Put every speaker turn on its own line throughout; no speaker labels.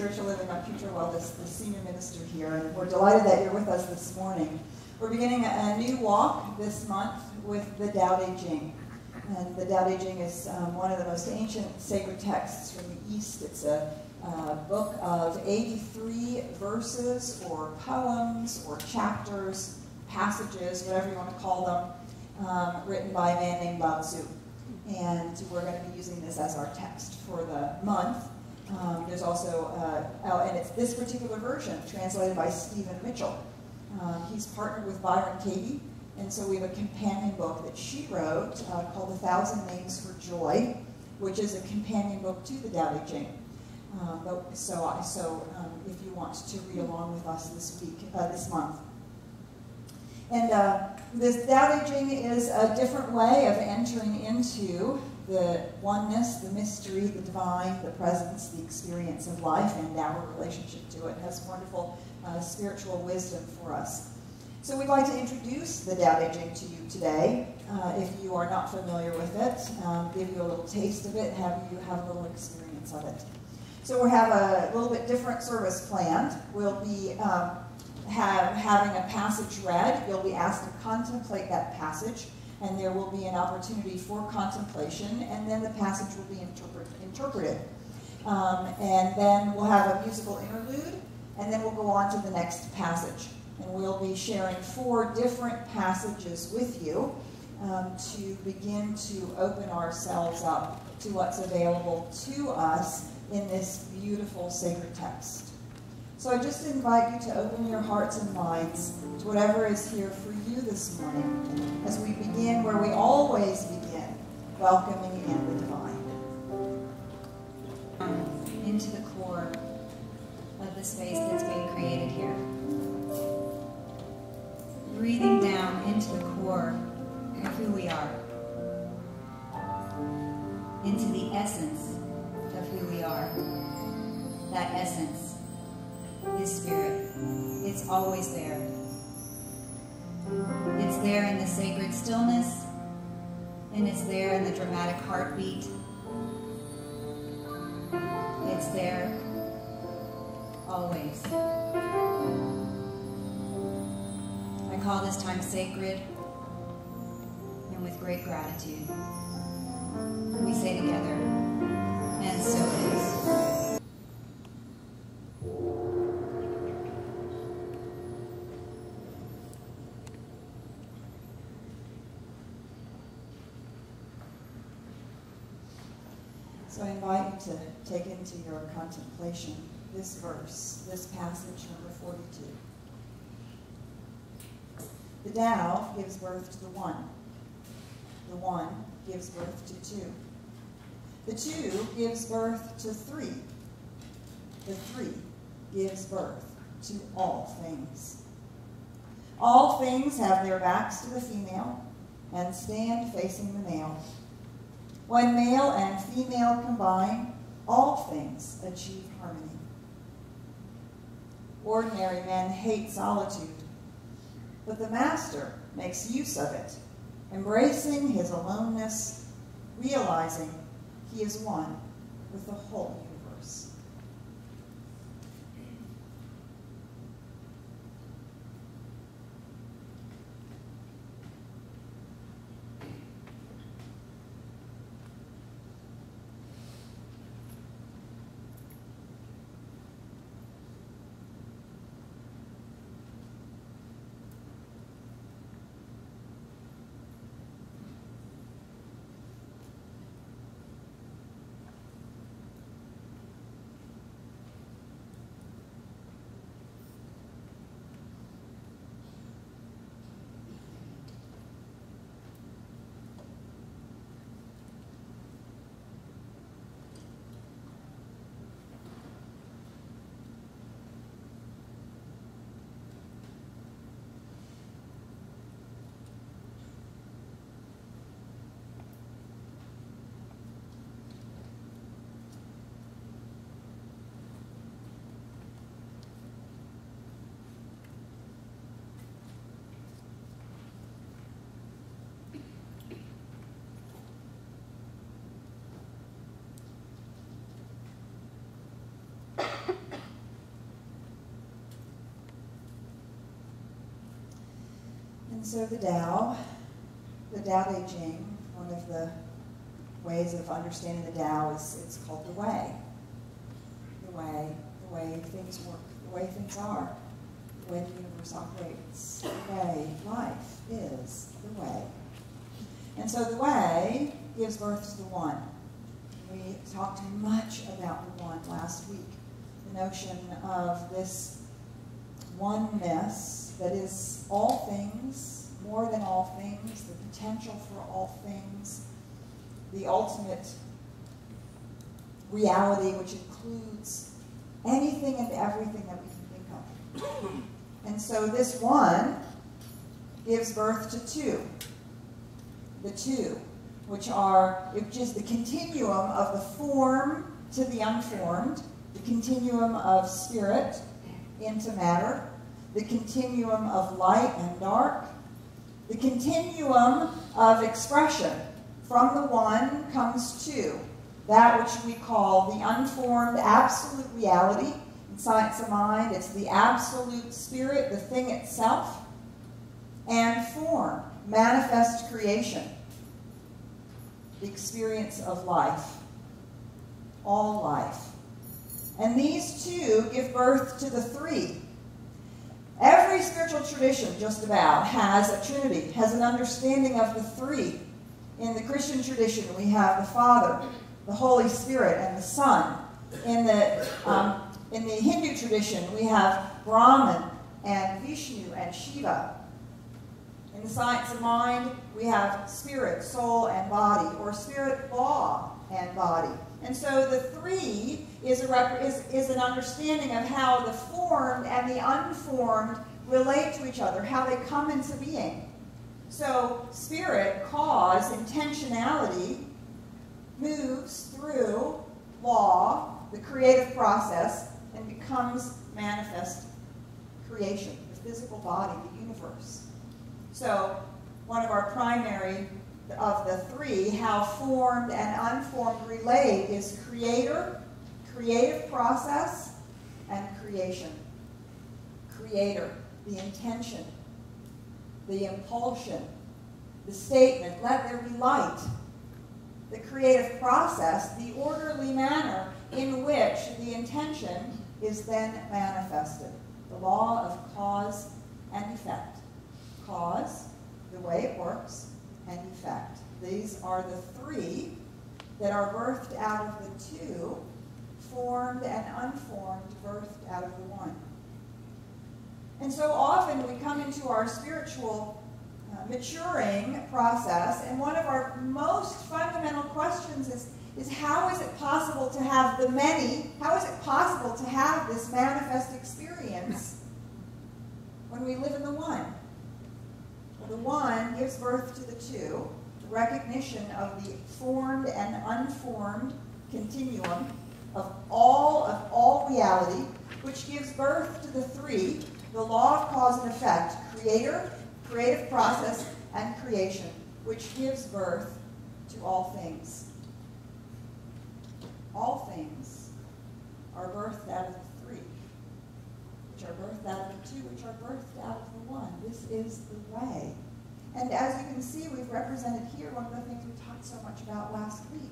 Spiritual Living on Future Wellness, the senior minister here, and we're delighted that you're with us this morning. We're beginning a new walk this month with the Tao Te Ching. And the Tao Te Ching is one of the most ancient sacred texts from the East. It's a book of 83 verses or poems or chapters, passages, whatever you want to call them, written by a man named Lao Tzu. And we're going to be using this as our text for the month. There's also, and it's this particular version translated by Stephen Mitchell. He's partnered with Byron Katie, and so we have a companion book that she wrote called 1,000 Names for Joy, which is a companion book to the Tao Te Ching. So if you want to read along with us this week, this month. And this Tao Te Ching is a different way of entering into the oneness, the mystery, the divine, the presence, the experience of life, and our relationship to it. It has wonderful spiritual wisdom for us. So we'd like to introduce the Tao Te Ching to you today. If you are not familiar with it, give you a little taste of it, have you have a little experience of it. So we have a little bit different service planned. We'll be having a passage read. You'll be asked to contemplate that passage, and there will be an opportunity for contemplation, and then the passage will be interpreted. And then we'll have a musical interlude, and then we'll go on to the next passage. And we'll be sharing 4 different passages with you to begin to open ourselves up to what's available to us in this beautiful sacred text. So I just invite you to open your hearts and minds to whatever is here for you this morning as we begin where we always begin, welcoming in the divine.
Into the core of the space that's being created here. Breathing down into the core of who we are. Into the essence of who we are. That essence is spirit. It's always there. It's there in the sacred stillness, and it's there in the dramatic heartbeat. It's there always. I call this time sacred, and with great gratitude, we say together, and so it is.
So I invite you to take into your contemplation this verse, this passage, number 42. The Tao gives birth to the One. The One gives birth to 2. The 2 gives birth to 3. The 3 gives birth to all things. All things have their backs to the female and stand facing the male. When male and female combine, all things achieve harmony. Ordinary men hate solitude, but the Master makes use of it, embracing his aloneness, realizing he is one with the whole universe. And so the Tao Te Ching, one of the ways of understanding the Tao is it's called the way. The way things work, the way things are, the way the universe operates, the way life is the way. And so the way gives birth to the one. We talked much about the one last week. The notion of this oneness that is all things, more than all things, the potential for all things, the ultimate reality which includes anything and everything that we can think of. And so this one gives birth to two. The two, which is the continuum of the form to the unformed, the continuum of spirit into matter, the continuum of light and dark, the continuum of expression. From the one comes two, that which we call the unformed absolute reality. In science of mind, it's the absolute spirit, the thing itself, and form, manifest creation, the experience of life, all life. And these two give birth to the three. Every spiritual tradition, just about, has a trinity, has an understanding of the three. In the Christian tradition, we have the Father, the Holy Spirit, and the Son. In the Hindu tradition, we have Brahman and Vishnu and Shiva. In the science of mind, we have spirit, soul, and body, or spirit, law, and body. And so the three is an understanding of how the formed and the unformed relate to each other, how they come into being. So spirit, cause, intentionality, moves through law, the creative process, and becomes manifest creation, the physical body, the universe. So one of our primary of the three, how formed and unformed relate, is creator, creative process, and creation. Creator, the intention, the impulsion, the statement, let there be light. The creative process, the orderly manner in which the intention is then manifested. The law of cause and effect. Cause, the way it works, and effect. These are the three that are birthed out of the two, formed and unformed, birthed out of the one. And so often we come into our spiritual maturing process, and one of our most fundamental questions is how is it possible to have the many, how is it possible to have this manifest experience when we live in the one? Well, the one gives birth to the two, the recognition of the formed and unformed continuum of all reality, which gives birth to the three, the law of cause and effect, creator, creative process, and creation, which gives birth to all things. All things are birthed out of the three, which are birthed out of the two, which are birthed out of the one. This is the way. And as you can see, we've represented here one of the things we talked so much about last week,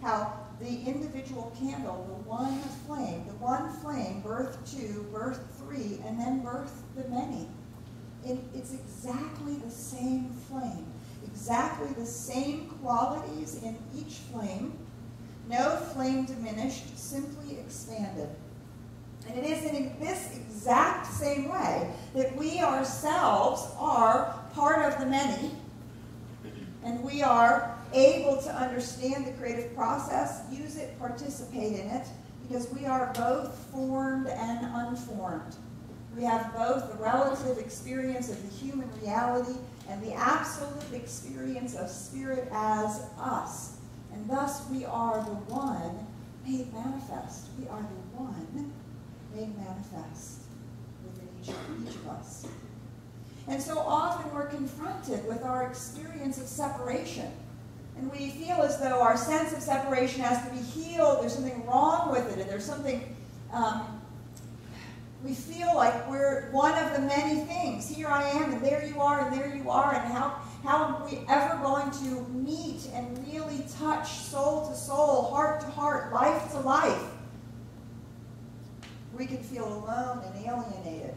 how the individual candle, the one flame birthed two, birthed three, and then birthed the many. It's exactly the same flame, exactly the same qualities in each flame. No flame diminished, simply expanded. And it is in this exact same way that we ourselves are part of the many, and we are able to understand the creative process, use it, participate in it, because we are both formed and unformed. We have both the relative experience of the human reality and the absolute experience of spirit as us. And thus we are the one made manifest. We are the one made manifest within each of us. And so often we're confronted with our experience of separation. And we feel as though our sense of separation has to be healed, there's something wrong with it, and there's something We feel like we're one of the many things. Here I am, and there you are, and there you are, and how are we ever going to meet and really touch soul to soul, heart to heart, life to life? We can feel alone and alienated.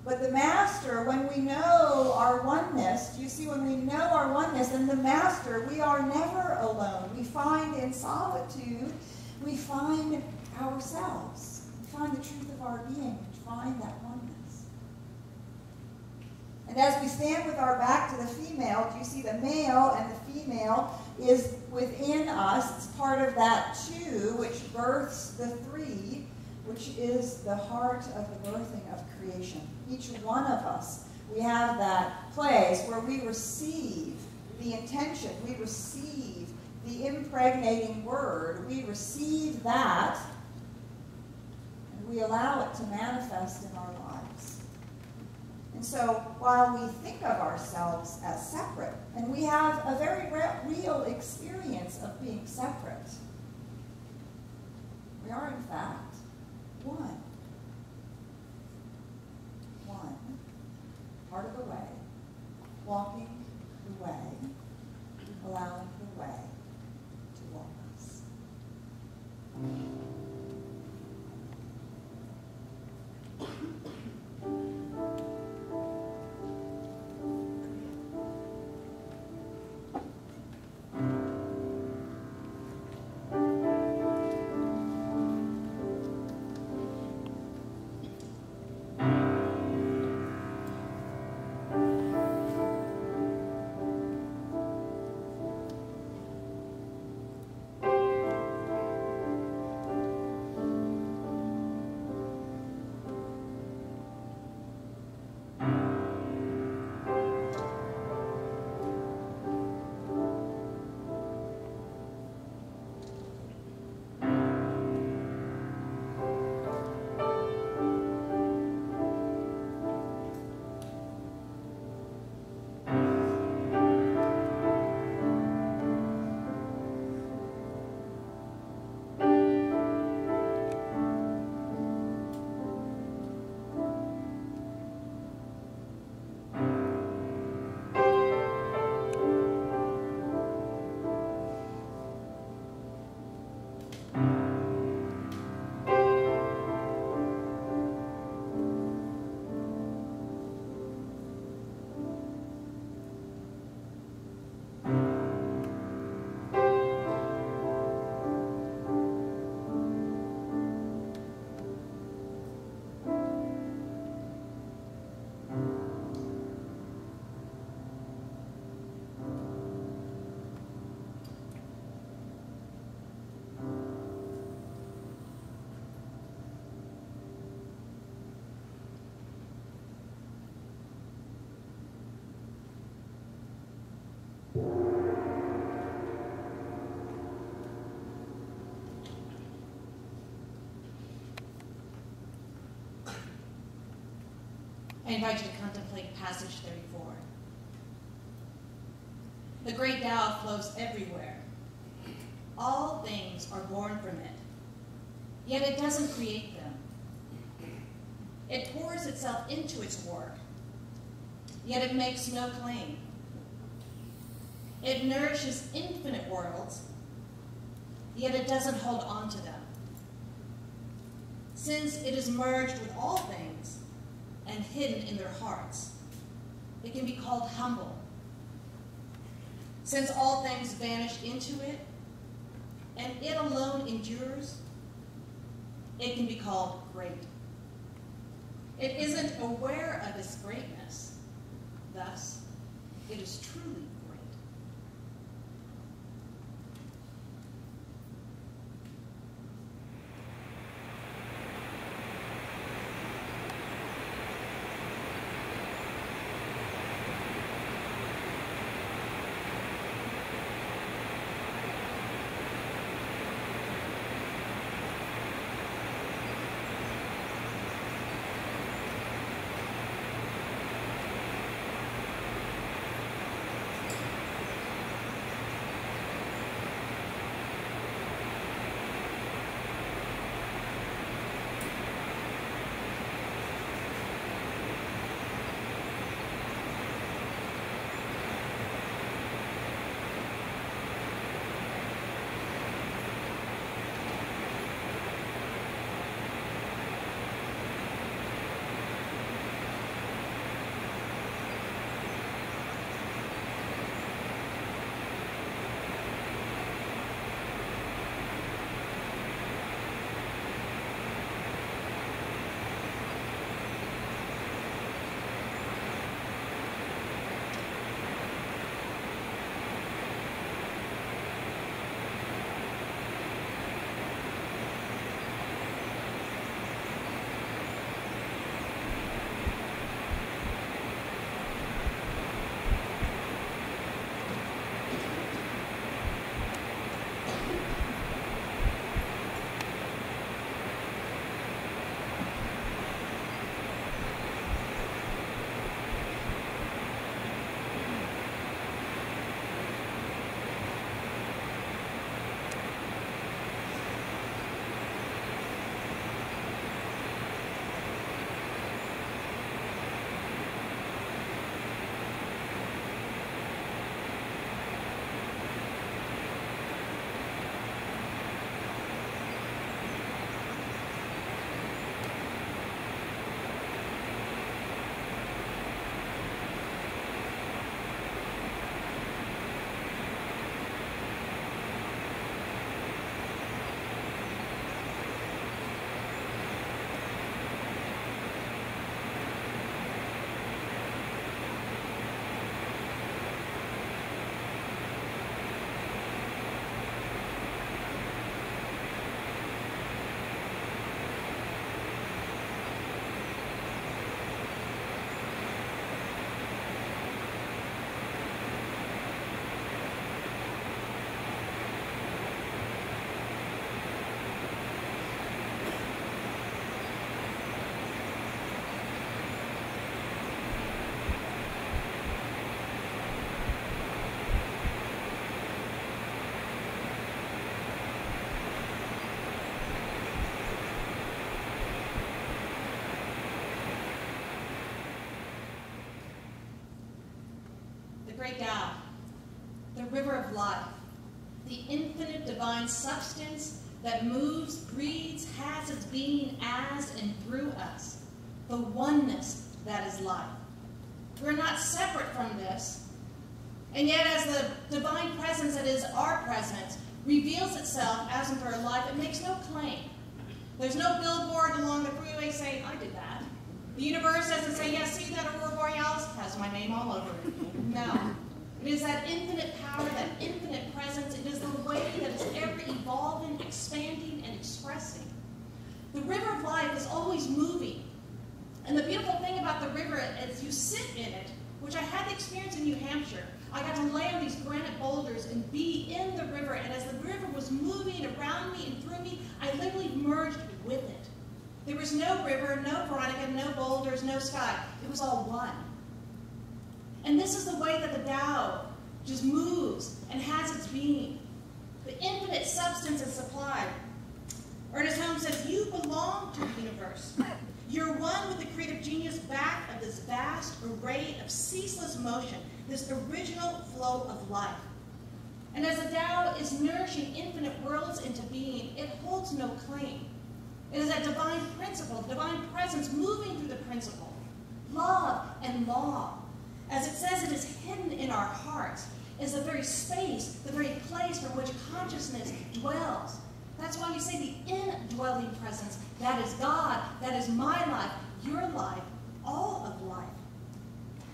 But the Master, when we know our oneness, you see, when we know our oneness and the Master, we are never alone. We find in solitude, we find ourselves. We find the truth of our being. We find that oneness. And as we stand with our back to the female, do you see the male and the female is within us? It's part of that two, which births the three, which is the heart of the birthing of creation. Each one of us, we have that place where we receive the intention, we receive the impregnating word, we receive that, and we allow it to manifest in our lives. And so while we think of ourselves as separate, and we have a very real experience of being separate, we are in fact one. One. Part of the way. Walking the way. Allowing the way to walk us.
I invite you to contemplate passage 34. The great Tao flows everywhere. All things are born from it, yet it doesn't create them. It pours itself into its work, yet it makes no claim. It nourishes infinite worlds, yet it doesn't hold on to them. Since it is merged with all things and hidden in their hearts, it can be called humble. Since all things vanish into it, and it alone endures, it can be called great. It isn't aware of its greatness, thus, it is truly great. great Tao, the river of life, the infinite divine substance that moves, breathes, has its being as and through us, the oneness that is life. We're not separate from this, and yet as the divine presence that is our presence reveals itself as and through our life, it makes no claim. There's no billboard along the freeway saying, I did that. The universe doesn't say, yeah, see that aurora borealis? Has my name all over it. No. It is that infinite power, that infinite presence. It is the way that is ever evolving, expanding, and expressing. The river of life is always moving. And the beautiful thing about the river is you sit in it, which I had the experience in New Hampshire. I got to lay on these granite boulders and be in the river, and as the river was moving around me and through me, I literally merged with it. There was no river, no Veronica, no boulders, no sky. It was all one. And this is the way that the Tao just moves and has its being. The infinite substance is supplied. Ernest Holmes says, you belong to the universe. You're one with the creative genius back of this vast array of ceaseless motion, this original flow of life. And as the Tao is nourishing infinite worlds into being, it holds no claim. It is that divine principle, divine presence moving through the principle, love and law. As it says, it is hidden in our hearts, is the very space, the very place from which consciousness dwells. That's why we say the indwelling presence. That is God. That is my life, your life, all of life.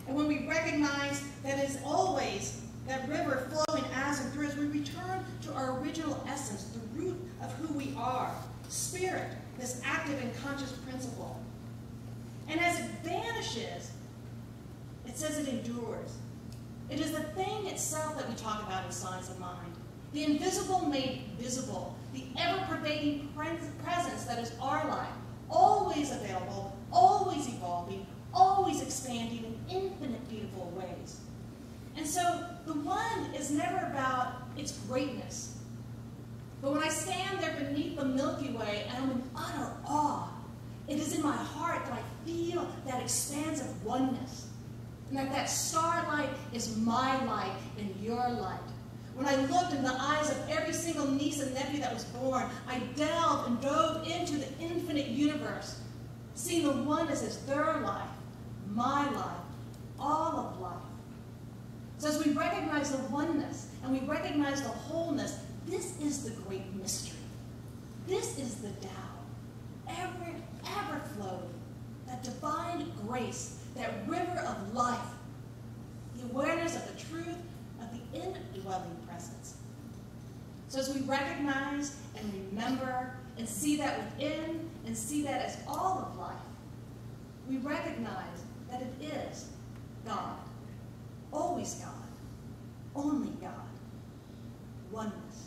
And when we recognize that it is always that river flowing as and through us, we return to our original essence, the root of who we are, spirit, this active and conscious principle. And as it vanishes, it says it endures. It is the thing itself that we talk about in Science of Mind. The invisible made visible, the ever-pervading presence that is our life, always available, always evolving, always expanding in infinite beautiful ways. And so the one is never about its greatness. But when I stand there beneath the Milky Way and I'm in utter awe, it is in my heart that I feel that expansive oneness. And that starlight is my light and your light. When I looked in the eyes of every single niece and nephew that was born, I delved and dove into the infinite universe, seeing the oneness as their life, my life, all of life. So as we recognize the oneness and we recognize the wholeness, this is the great mystery. This is the Tao, ever flowing, that divine grace, that river of life, the awareness of the truth of the indwelling presence. So as we recognize and remember and see that within and see that as all of life, we recognize that it is God, always God, only God, oneness.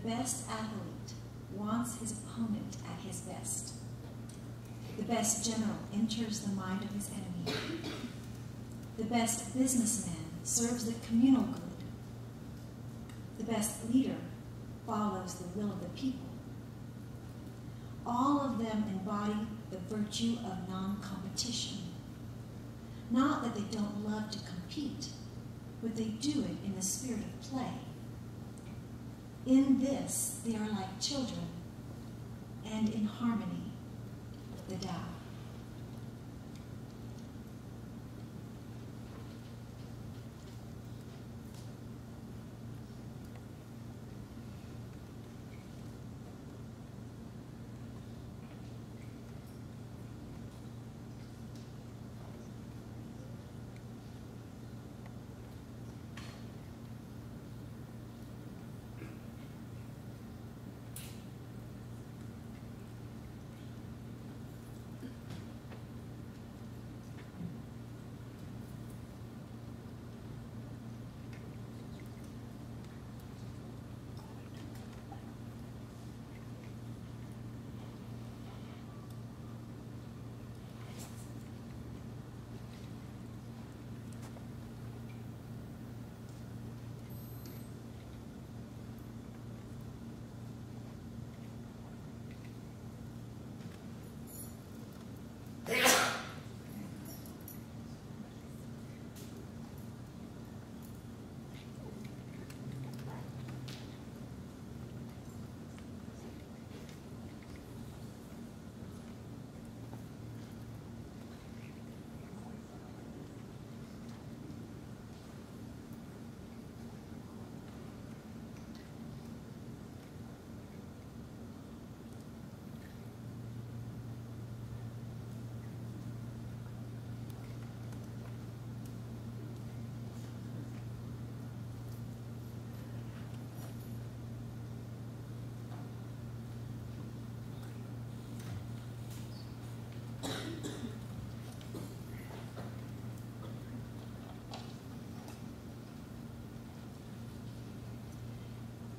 best athlete wants his opponent at his best. The best general enters the mind of his enemy. The best businessman serves the communal good. The best leader follows the will of the people. All of them embody the virtue of non-competition. Not that they don't love to compete, but they do it in the spirit of play. In this, they are like children, and in harmony, the Tao.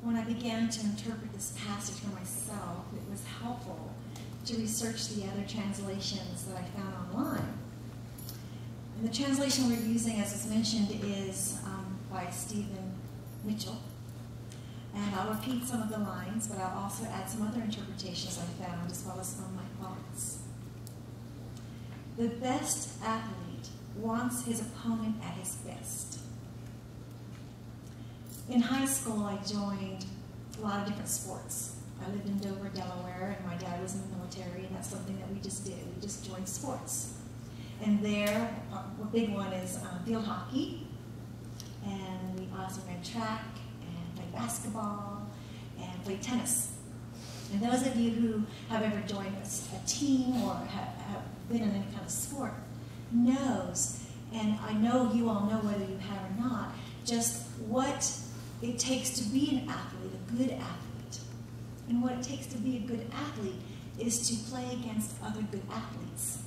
When I began to interpret this passage for myself, it was helpful to research the other translations that I found online. And the translation we're using, as was mentioned, is by Stephen Mitchell. And I'll repeat some of the lines, but I'll also add some other interpretations I found, as well as some of my thoughts. The best athlete wants his opponent at his best. In high school, I joined a lot of different sports. I lived in Dover, Delaware, and my dad was in the military, and that's something that we just did. We just joined sports. And there, a big one is field hockey, and we also ran track, and played basketball, and played tennis. And those of you who have ever joined a team or have been in any kind of sport knows, and I know you all know whether you have or not, just what it takes to be an athlete, a good athlete. And what it takes to be a good athlete is to play against other good athletes.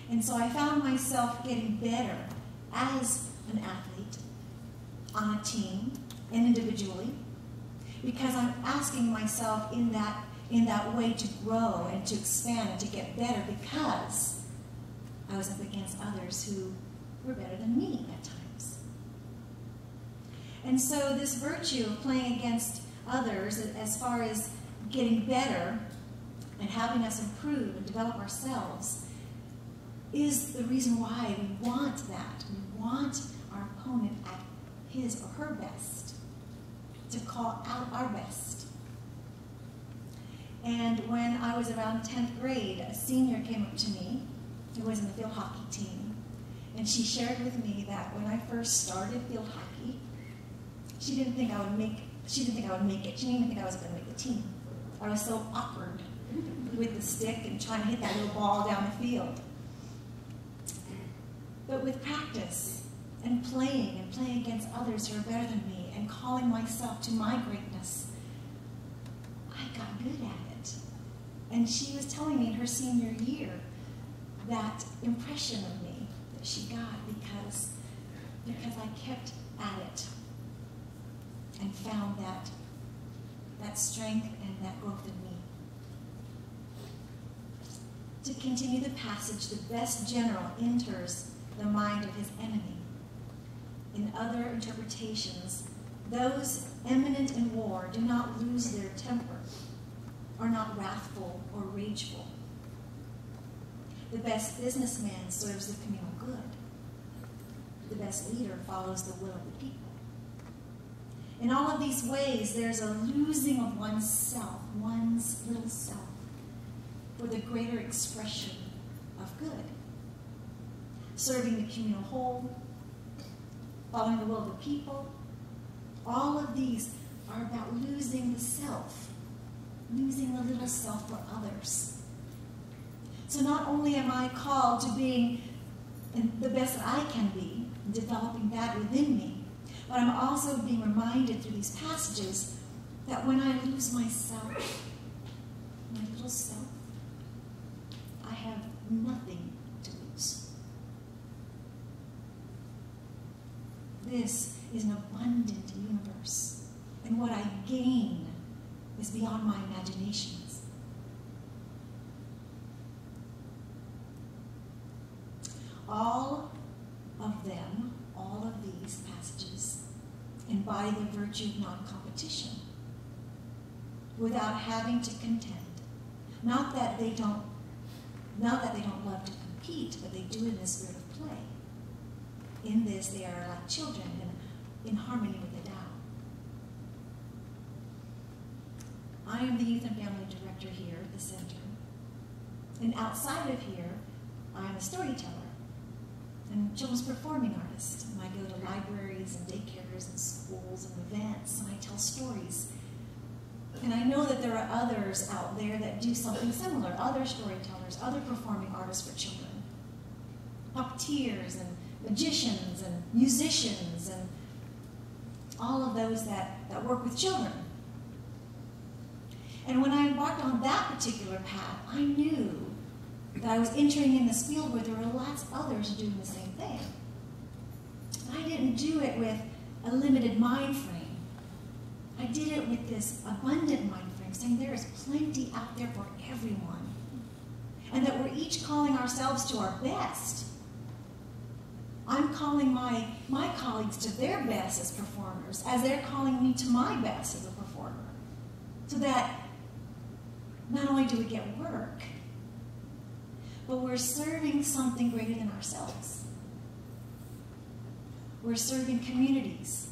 And so I found myself getting better as an athlete on a team and individually, because I'm asking myself in that way to grow and to expand and to get better, because I was up against others who were better than me at times. And so this virtue of playing against others, as far as getting better and having us improve and develop ourselves, is the reason why we want that. We want our opponent at his or her best, to call out our best. And when I was around 10th grade, a senior came up to me who was in the field hockey team, and she shared with me that when I first started field hockey, she didn't think I would make it. She didn't even think I was going to make the team. I was so awkward with the stick and trying to hit that little ball down the field. But with practice and playing against others who are better than me and calling myself to my greatness, I got good at it. And she was telling me in her senior year that impression of me that she got because I kept at it. and found that strength and that growth in me. To continue the passage, the best general enters the mind of his enemy. In other interpretations, those eminent in war do not lose their temper, are not wrathful or rageful. The best businessman serves the communal good. The best leader follows the will of the people. In all of these ways, there's a losing of oneself, one's little self, for the greater expression of good. Serving the communal whole, following the will of the people, all of these are about losing the self, losing the little self for others. So not only am I called to being the best that I can be, and developing that within me, but I'm also being reminded through these passages that when I lose myself, my little self, I have nothing to lose. This is an abundant universe, and what I gain is beyond my imaginations. All of them, all of these passages, embody the virtue of non-competition without having to contend. Not that they don't love to compete, but they do in the spirit of play. In this, they are like children and in harmony with the Tao. I am the Youth and Family Director here at the center. And outside of here, I am a storyteller and children's performing artist. And I go to libraries and daycares and schools and events, and I tell stories. And I know that there are others out there that do something similar, other storytellers, other performing artists for children, puppeteers and magicians and musicians and all of those that work with children. And when I embarked on that particular path, I knew that I was entering in this field where there were lots of others doing the same thing. And I didn't do it with a limited mind frame. I did it with this abundant mind frame, saying there is plenty out there for everyone. And that we're each calling ourselves to our best. I'm calling my colleagues to their best as performers, as they're calling me to my best as a performer. So that not only do we get work, but we're serving something greater than ourselves. We're serving communities,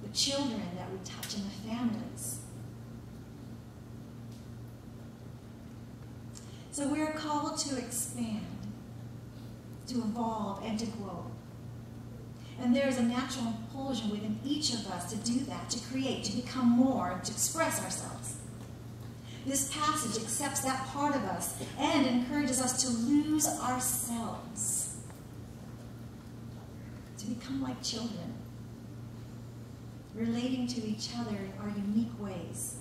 the children that we touch, and the families. So we're called to expand, to evolve, and to grow. And there's a natural impulsion within each of us to do that, to create, to become more, to express ourselves. This passage accepts that part of us and encourages us to lose ourselves, to become like children, relating to each other in our unique ways.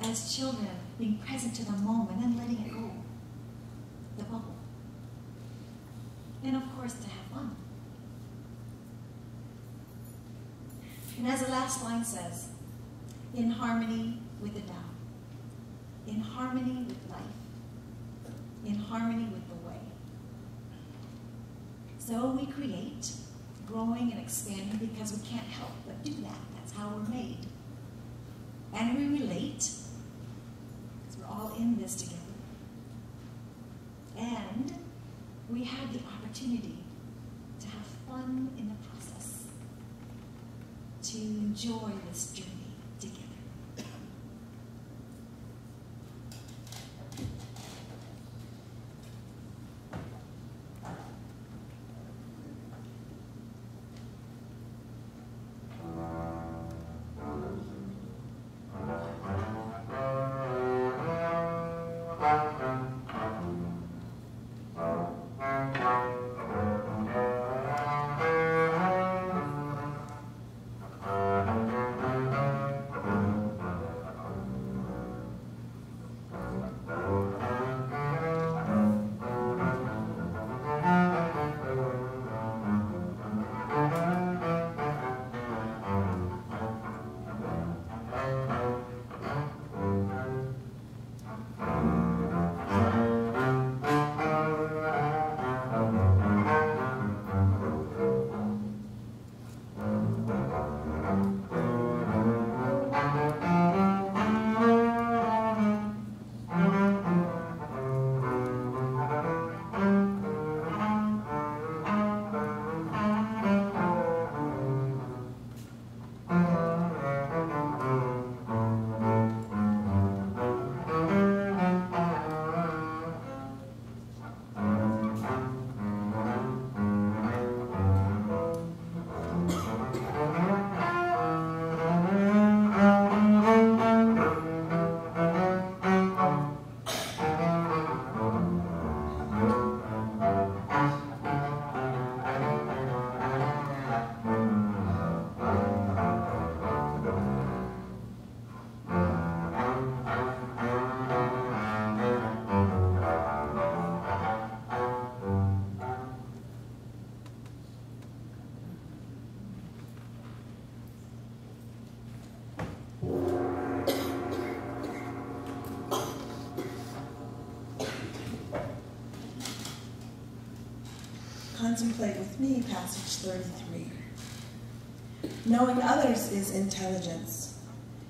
As children, being present to the moment and letting it go, the bubble. And of course, to have fun. And as the last line says, in harmony with the Tao, in harmony with life, in harmony with the way. So we create, growing and expanding because we can't help but do that. That's how we're made. And we relate, because we're all in this together. And we have the opportunity to have fun in the process, to enjoy this journey together.
contemplate with me passage 33. Knowing others is intelligence.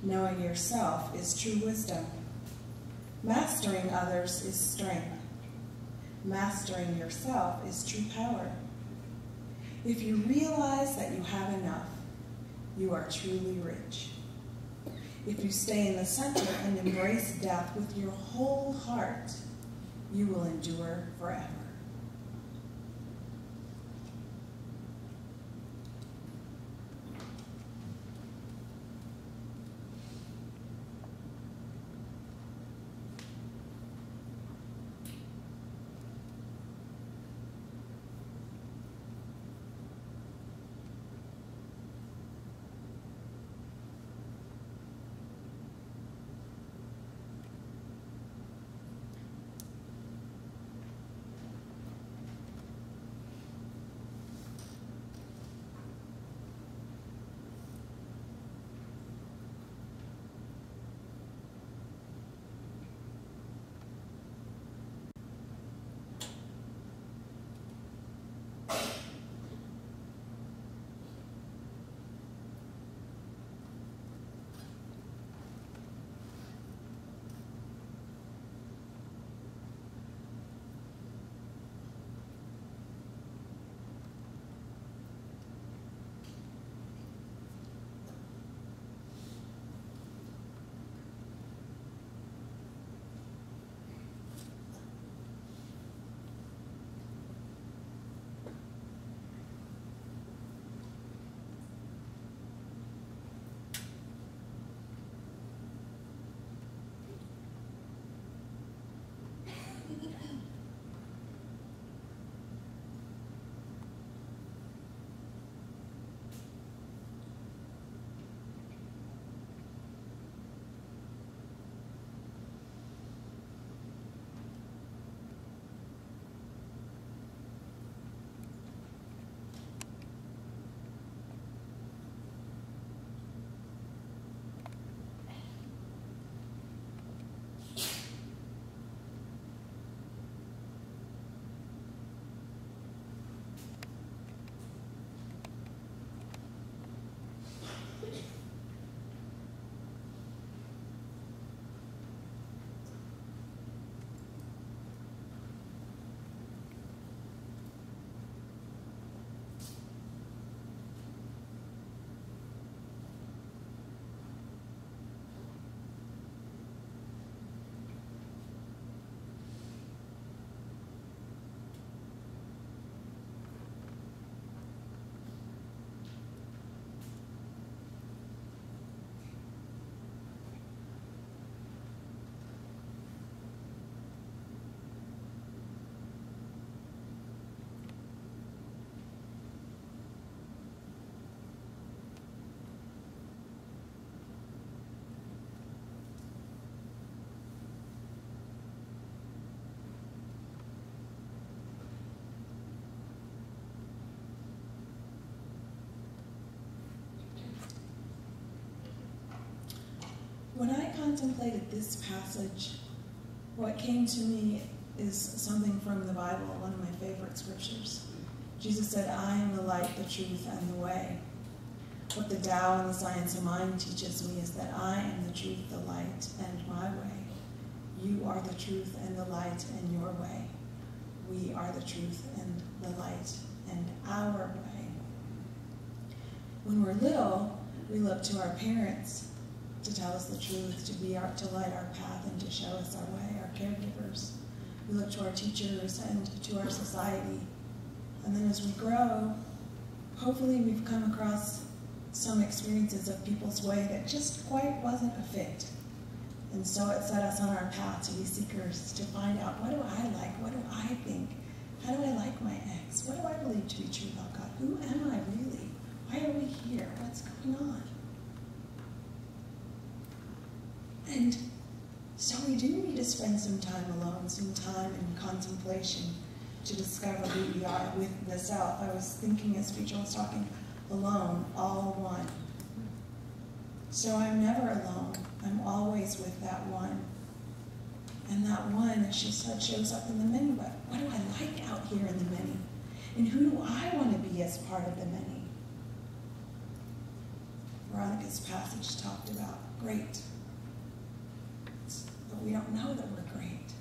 Knowing yourself is true wisdom. Mastering others is strength. Mastering yourself is true power. If you realize that you have enough, you are truly rich. If you stay in the center and embrace death with your whole heart, you will endure forever. When I contemplated this passage, what came to me is something from the Bible, one of my favorite scriptures. Jesus said, I am the light, the truth, and the way. What the Tao and the science of mind teaches me is that I am the truth, the light, and my way. You are the truth and the light and your way. We are the truth and the light and our way. When we're little, we look to our parents to tell us the truth, to light our path and to show us our way, our caregivers. We look to our teachers and to our society. And then as we grow, hopefully we've come across some experiences of people's way that just quite wasn't a fit. And so it set us on our path to be seekers, to find out, what do I like? What do I think? How do I like my ex? What do I believe to be true about God? Who am I really? Why are we here? What's going on? And so we do need to spend some time alone, some time in contemplation to discover who we are with the self. I was thinking as Rachel was talking, alone, all one. So I'm never alone. I'm always with that one. And that one, as she said, shows up in the many. What do I like out here in the many? And who do I want to be as part of the many? Veronica's passage talked about great. But we don't know that we're great.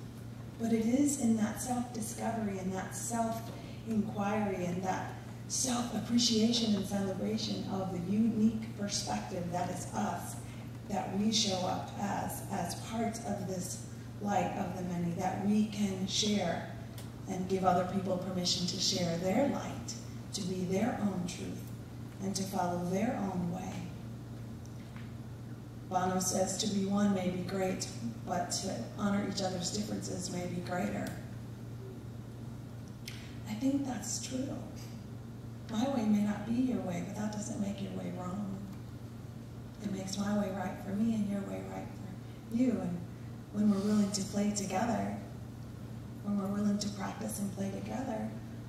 But it is in that self-discovery and that self-inquiry and that self-appreciation and celebration of the unique perspective that is us, that we show up as parts of this light of the many, that we can share and give other people permission to share their light, to be their own truth, and to follow their own way. Bono says to be one may be great, but to honor each other's differences may be greater. I think that's true. My way may not be your way, but that doesn't make your way wrong. It makes my way right for me and your way right for you. And when we're willing to play together, when we're willing to practice and play together,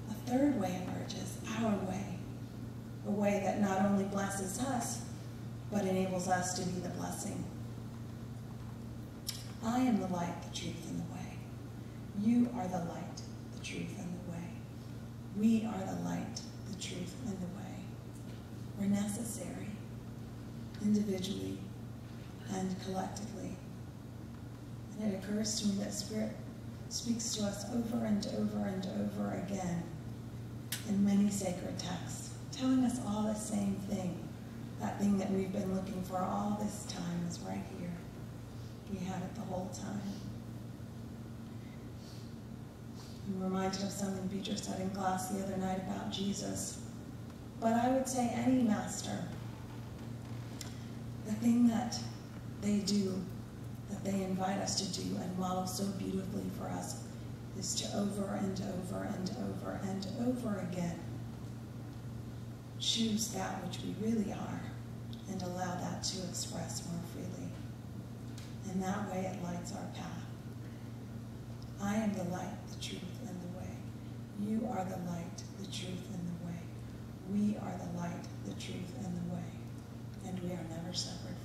a third way emerges, our way. A way that not only blesses us, but enables us to be the blessing. I am the light, the truth, and the way. You are the light, the truth, and the way. We are the light, the truth, and the way. We're necessary, individually and collectively. And it occurs to me that Spirit speaks to us over and over and over again in many sacred texts, telling us all the same thing. That thing that we've been looking for all this time is right here. We had it the whole time. I'm reminded of something Peter said in class the other night about Jesus. But I would say any master, the thing that they do, that they invite us to do and model so beautifully for us, is to over and over and over and over again choose that which we really are and allow that to express more freely. And that way it lights our path. I am the light, the truth, and the way. You are the light, the truth, and the way. We are the light, the truth, and the way. And we are never separate